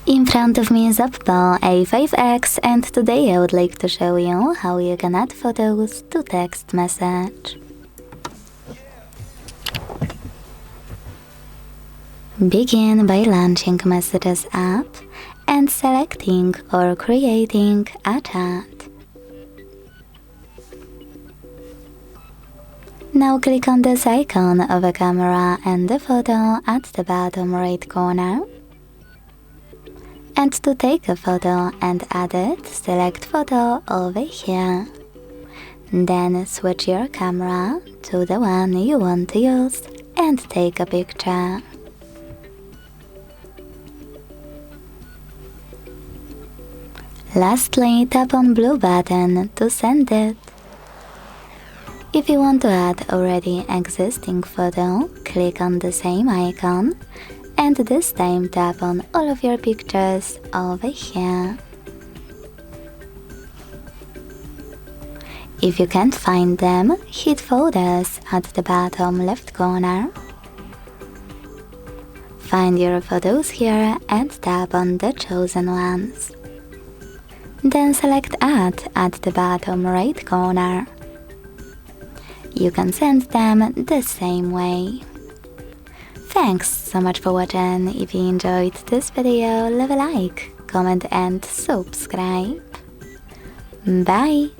In front of me is OPPO A5x, and today I would like to show you how you can add photos to text message. Begin by launching Messages app and selecting or creating a chat. Now click on this icon of a camera and the photo at the bottom right corner. And to take a photo and add it, select photo over here. Then switch your camera to the one you want to use and take a picture. Lastly, tap on blue button to send it. If you want to add already existing photo, click on the same icon and this time tap on all of your pictures over here. If you can't find them, hit Photos at the bottom left corner. Find your photos here and tap on the chosen ones. Then select Add at the bottom right corner. You can send them the same way. Thanks so much for watching. If you enjoyed this video, leave a like, comment and subscribe. Bye!